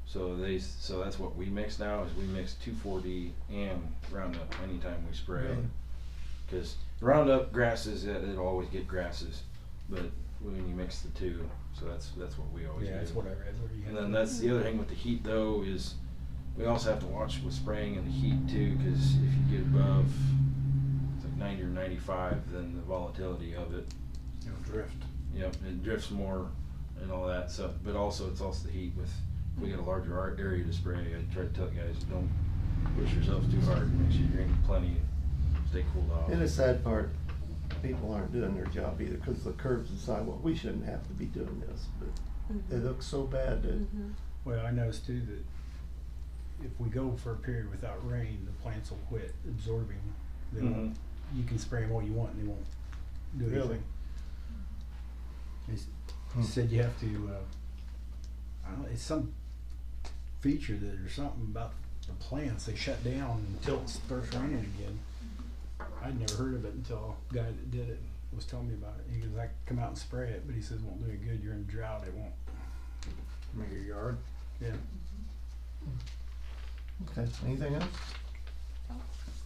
So that's what we mix now, is we mix 2,4-D and Roundup anytime we spray. Really? Cause Roundup grasses, it'll always get grasses, but when you mix the two, so that's what we always do. Yeah, that's what I read. What you And have then to- that's the other thing with the heat though, is we also have to watch with spraying in the heat too, cause if you get above, it's like 90 or 95, then the volatility of it, Drift. yep, it drifts more and all that stuff, but also it's also the heat with, if we get a larger area to spray, I try to tell guys, don't push yourselves too hard, make sure you drink plenty and stay cooled off. And the sad part, people aren't doing their job either, cause the curbs and sidewalk, we shouldn't have to be doing this, but they look so bad that, Well, I noticed too that if we go for a period without rain, the plants will quit absorbing. They won't, you can spray them all you want and they won't do Really? anything. He said you have to, I don't know, it's some feature that or something about the plants, they shut down until it starts raining again. I'd never heard of it until a guy that did it was telling me about it. He goes, I can come out and spray it, but he says it won't do it good, you're in a drought, it won't. Make your yard. Yeah. okay, anything else?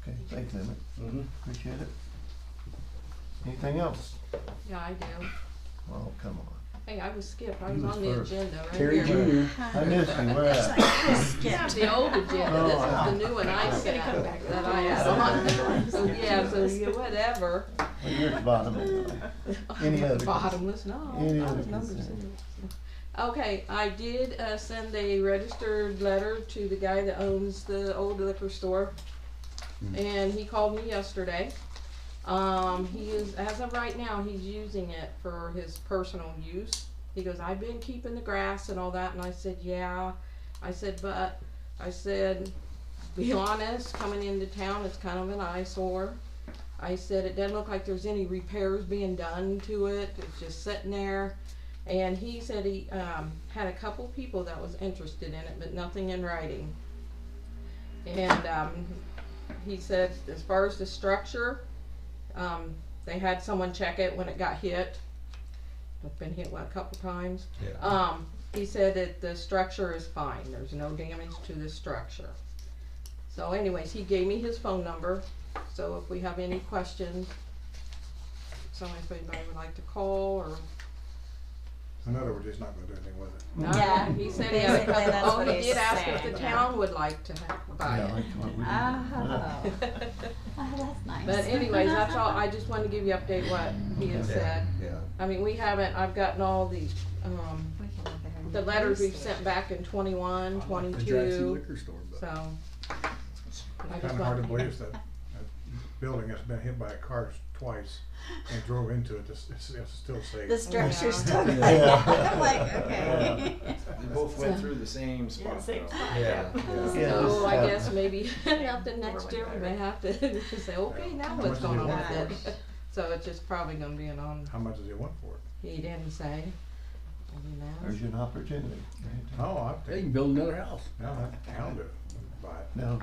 Okay, thanks, Emmett, Mm-hmm. appreciate it. Anything else? Yeah, I do. Oh, come on. Hey, I was skipped. I You was was on the first. agenda right Terry here. Jr. I missed you, where at? Yeah, the old agenda. Oh, This wow. is the new one I set that I had on. So yeah, so you whatever. Well, you're at the bottom anyway. Any other? Bottomless, no. Any I other was number concern? 6. Okay, I did send a registered letter to the guy that owns the old liquor store, and he called me yesterday. He is, as of right now, he's using it for his personal use. He goes, I've been keeping the grass and all that, and I said, yeah. I said, but, I said, be honest, coming into town, it's kind of an eyesore. I said, it doesn't look like there's any repairs being done to it, it's just sitting there. And he said he had a couple people that was interested in it, but nothing in writing. And he said, as far as the structure, they had someone check it when it got hit. It's been hit a couple times. Yeah. He said that the structure is fine. There's no damage to the structure. So anyways, he gave me his phone number. So if we have any questions, if anybody would like to call or. In other words, he's not gonna do anything with it. No, Yeah, he said he had a basically couple, that's oh, what he he's did ask if saying, the yeah. town would like to buy Yeah, it. like what we do. Oh. Oh, that's nice. But anyways, that's all, I just wanted to give you an update what he had said. Yeah. I mean, we haven't, I've gotten all the, We can look at her the new letters we've police sent station. back in 21, I like the 22, drive-through liquor store, but so. I just Kinda hard to wanted- believe that building that's been hit by a car twice and drove into it, it's still safe. The structure's still. Yeah. I'm like, okay. They both went through the same spot same though. spot. Yeah. Yeah, So just I have- guess maybe nothing next year, we may have to say, okay, now How what's much going does on he want with it? So it's just probably gonna be an on, How much does he want for it? he didn't say. I didn't ask. There's an opportunity. Oh, I yeah, you think, can build another house. no, that town do it, buy it. No.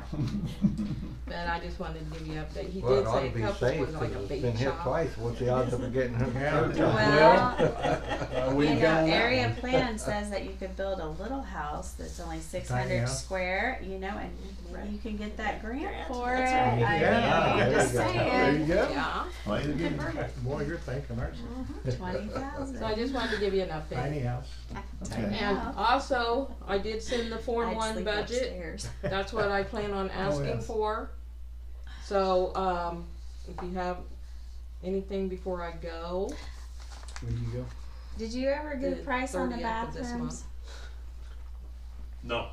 But I just wanted to give you an update. He Well, it did ought say to a be couple safe, was cause like a it's bait been hit shop. twice, what's the odds of it getting hurt? Yeah. third time? Well, We you know, got on that area one. plan says that you could build a little house that's only 600 house? square, you know, and maybe you can get that grant for it. That's right. I Yeah, mean, there just you go. There you saying. go. Yeah, Play the game. Boy, you're thinking, aren't you? 20,000. so I just wanted to give you an Tiny update. house. Okay. And also, I did send the Form I'd 1 sleep budget. upstairs. That's what I plan on asking yes. for. So, if you have anything before I go, When do you go? Did you ever get a The price on the 30th of this bathrooms? month. No,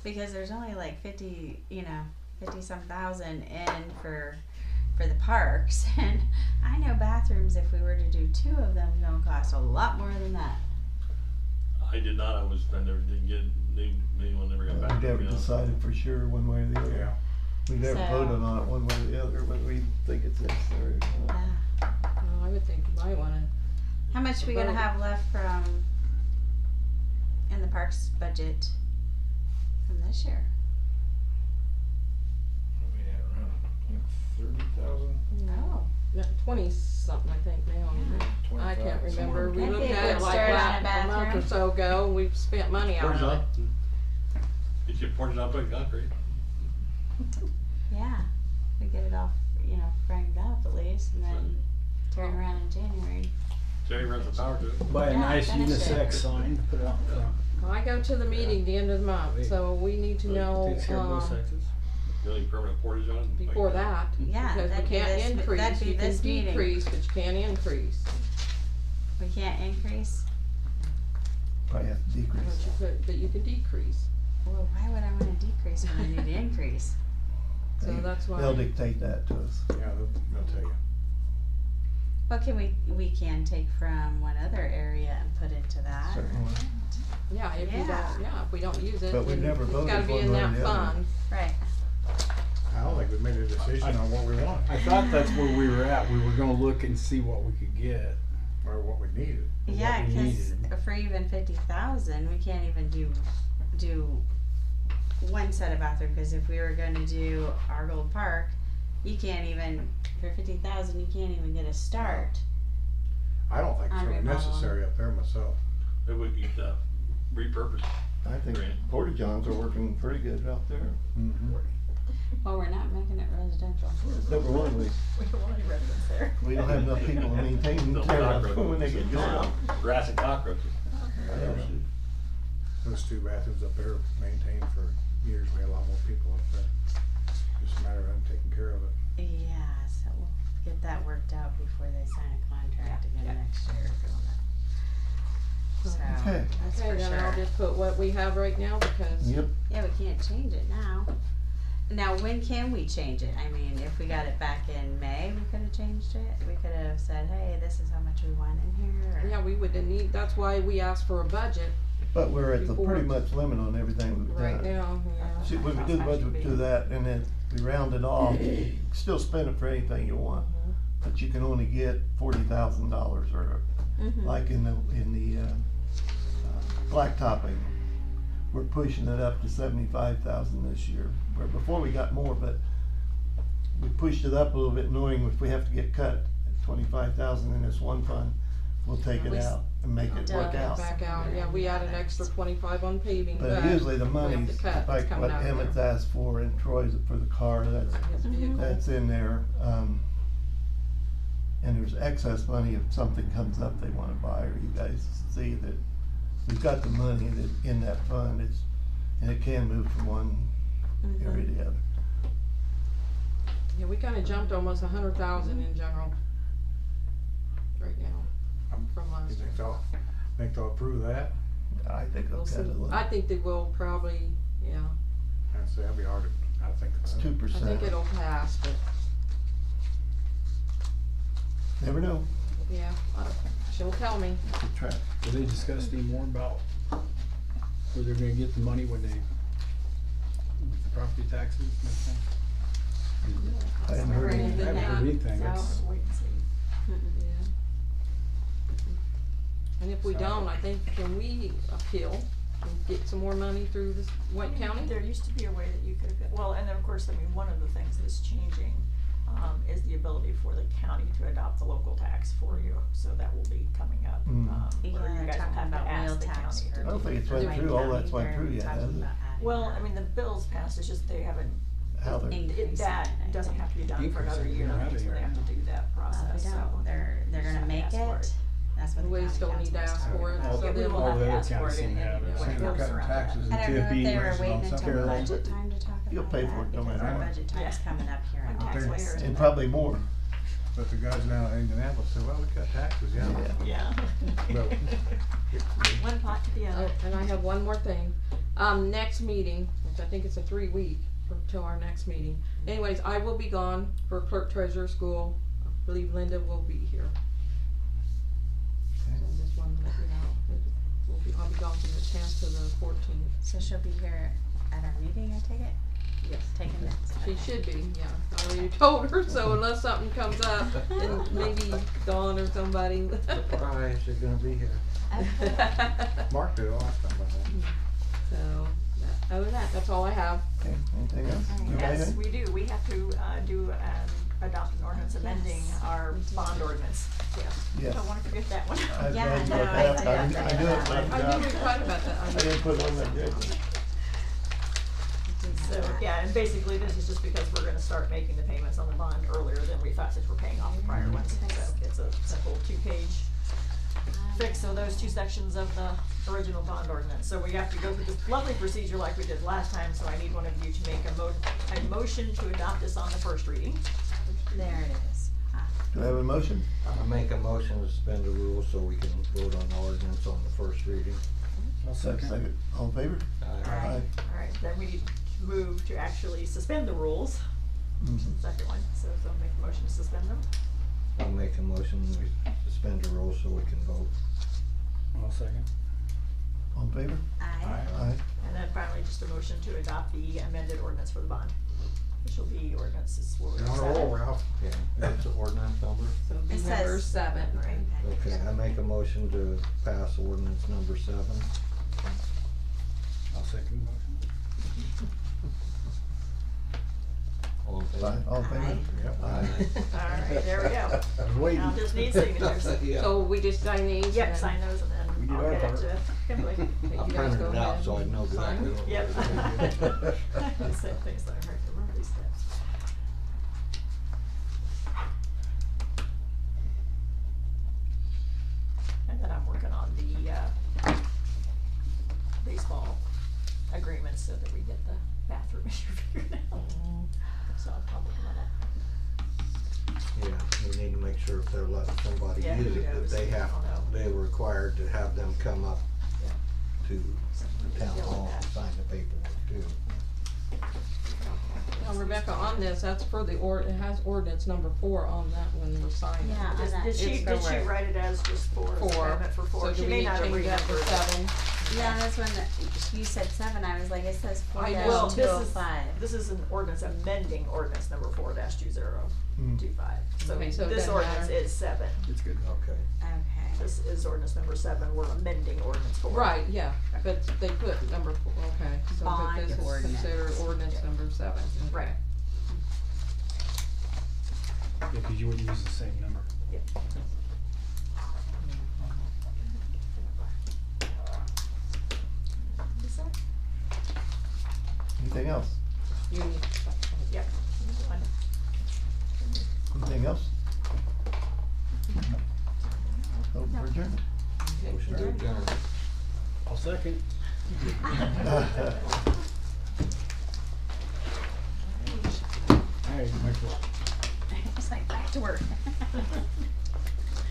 Because there's only like 50, you know, 50 some thousand in for the parks, and I know bathrooms, if we were to do 2 of them, gonna cost a lot more than that. I did not, I never did get, anyone never got back We to never me on it. decided for sure one way or the other. Yeah. We never So- voted on it one way or the other, whether we think it's necessary or not. Well, I would think you might wanna, How much we gonna Vote. have left from, in the parks budget from this year? We had around, like 30,000. Oh. 20 something, I think now. I can't 25, remember. We That'd looked be a at it good like start on that a a month or bathroom. so ago, and we've spent money out Portage on it. up. Get your portage up in concrete. Yeah, we get it all, framed up at least, and then turn around in January. Jerry runs the power to it. Buy a Yeah, nice finish it. unisex sign, to put out in front. I go to the meeting the end of the month, so we need to know, Takes care of both sexes. You know, permanent portage on it. before that. Yeah, Because we that'd be can't this- that'd increase, be you can this meeting. decrease, but you can't increase. We can't increase? Probably have to But decrease. but you can decrease, Well, why would I wanna decrease when I need to increase? so that's why. They'll dictate that to us. Yeah, they'll tell you. Well, we can take from one other area and put into that. Certainly. Yeah, if you Yeah. don't, if we don't use it, But we've then never it's gotta voted be one in way or that the other. fund. Right. I don't think we made a decision on what we want, I thought that's where we were at. We were gonna look and see what we could get. or what we needed. What Yeah, we cause needed. for even 50,000, we can't even do one set of bathroom, cause if we were gonna do Argold Park, you can't even, for 50,000, you can't even get a start. I don't think it's On really remodel. necessary up there myself. Maybe we could, repurpose. I think Grant. porta-johns are working pretty good out there. Mm-hmm. Well, we're not making it residential. Number one, We don't want any residents there. we don't have enough people to maintain No the tear up cockroaches. when they get going. Grass and cockroaches. Those two bathrooms up there maintained for years. We had a lot more people up there. Just a matter of them taking care of it. Yeah, so we'll get that worked out before they sign a contract again next year for all that. So, Okay. that's Okay, for then I'll sure. just put what we have right now, because Yep, Yeah, we can't change it now. Now, when can we change it? I mean, if we got it back in May, we could have changed it. We could have said, hey, this is how much we want in here. Or, yeah, we would need, that's why we asked for a budget but we're at the Before- pretty much limit on everything we've done. right now, yeah. See, when we do the budget to that and then we round it off, you can still spend it for anything you want. But you can only get $40,000 or Mhm. like in the blacktopping. We're pushing it up to 75,000 this year, where before we got more, but we pushed it up a little bit knowing if we have to get cut at 25,000 in this one fund, we'll take it We s- out and make it Dug work it out. Back out, yeah, we added extra 25 on paving, But but usually the we have to money's cut, it's like coming what out of Emmett's there. asked for and Troy's for the car, His vehicle. that's in there. And there's excess money if something comes up they wanna buy, or you guys see that we've got the money that, in that fund, and it can move from one area to the other. Yeah, we kinda jumped almost 100,000 in general. Right now, from You last year. think they'll approve that? I think they'll We'll cut it a see. little. I think they will probably, yeah, I'd say that'd be hard to, I think It's it's. 2%. I think it'll pass, but, Never know. yeah, she'll tell me. Keep track. Did they discuss any more about where they're gonna get the money when they, with the property taxes and everything? I hadn't heard Right. anything. I haven't heard anything. It's, Yeah. And if we don't, I think, can we appeal and get some more money through this White County? There used to be a way that you could, well, and then of course, I mean, one of the things that's changing, is the ability for the county to adopt the local tax for you, so that will be coming up. Mm. Yeah, Where you they're guys will talking have to about ask wheel the tax county for to I don't do think it. it's went White through, all County, that's went they're through yet, talking has it? about adding Well, that. I mean, the bill's passed, it's just they haven't, How they're, Increasing that it, I doesn't think. have to be done for Increasing another it, year, they're not so they have to do that We process, so. don't, they're just gonna have to make ask for it, that's what the We county still council need to was ask talking for it, about. so Yeah, we then will we'll have to other ask for counties it seem to have it. when it They're comes cutting around. taxes I don't know TFB if they were raising waiting on until something. the Carolina. budget time to talk You'll about pay for that, it no because matter our what. budget time's Yeah. coming up here in When tax August. layers. and probably more. But the guys down in Indianapolis said, well, we cut taxes, yeah. Yeah. But One pot to the other. Oh, and I have one more thing. Next meeting, which I think it's a 3-week till our next meeting. Anyways, I will be gone for clerk treasurer school. I believe Linda will be here. So just wanted to let you know. I'll be gone from the 10th to the 14th. So she'll be here at our meeting, I take it? Yes. Taking minutes. She should be, yeah. I already told her, so unless something comes up, then maybe Dawn or somebody. Surprise, you're gonna be here. Mark did it last time, but So, other than that, that's all I have. Okay, anything else? You got Yes, anything? we do. We have to, adopt an ordinance amending Yes. our bond ordinance. Yes. Don't wanna forget that one. I was Yeah, glad you no, brought I that up. did I update knew it, that but I knew we were talking about that. I didn't put it on that yet. So, yeah, and basically this is just because we're gonna start making the payments on the bond earlier than we thought, since we're paying off the prior ones. So it's a simple 2-page fix of those 2 sections of the original bond ordinance. So we have to go through this lovely procedure like we did last time, so I need one of you to make a motion to adopt this on the first reading. There it is. Do I have a motion? I make a motion to suspend the rules so we can vote on the ordinance on the first reading. I'll second. All in favor? Alright, then we need to move to actually suspend the rules, Mhm. second one, so make a motion to suspend them. I'll make a motion, we suspend the rules so we can vote. I'll second. All in favor? Aye. Aye. And then finally, just a motion to adopt the amended ordinance for the bond, which will be ordinances for you're on a roll, Ralph. Okay, that's the ordinance number. So it'll be It number says 7. Right. Okay, I make a motion to pass ordinance number 7. I'll second the motion. All in Aye. favor? All in favor? Yep. Alright, there we go. I was waiting. Now just need signatures. Yeah. So we just sign these? and Yep, then- sign those and We then did I'll our get it part. to Kimberly. I You guys printed go it out ahead so I and know sign. exactly what Yep. we're doing. Same things that are hard to remember these steps. And then I'm working on the, baseball agreements so that we get the bathroom issue figured out. So I'm working on that. Yeah, we need to make sure if they're letting somebody Yeah, use who it, that knows? they I have, don't know. they're required to have them come up Yeah. to the town Deal with hall that. and sign the paperwork too. Now Rebecca, on this, that's for the it has ordinance number 4 on that when we're signing. Yeah, Did- that- Did she, it's did she for- write it as just for, amendment for 4? So She do we may need not to have change that to renumbered it. 7? Yeah, that's when you said 7, I was like, it says I know. Well, 4-205. this is an ordinance amending ordinance number 4-2025. So Okay, so it this doesn't ordinance matter. is 7. It's good. Okay. Okay. This is ordinance number 7, we're amending ordinance 4. Right, yeah, but they put number 4, okay, so but Bond this is ordinance. considered ordinance number 7. okay. Right. Yeah, 'cause you would use the same number. Yep. Is that? Anything else? You need, Yep. One. Anything else? Vote for adjournment. Motion to adjourn. I'll second. Alright, Michael. It's like back to work.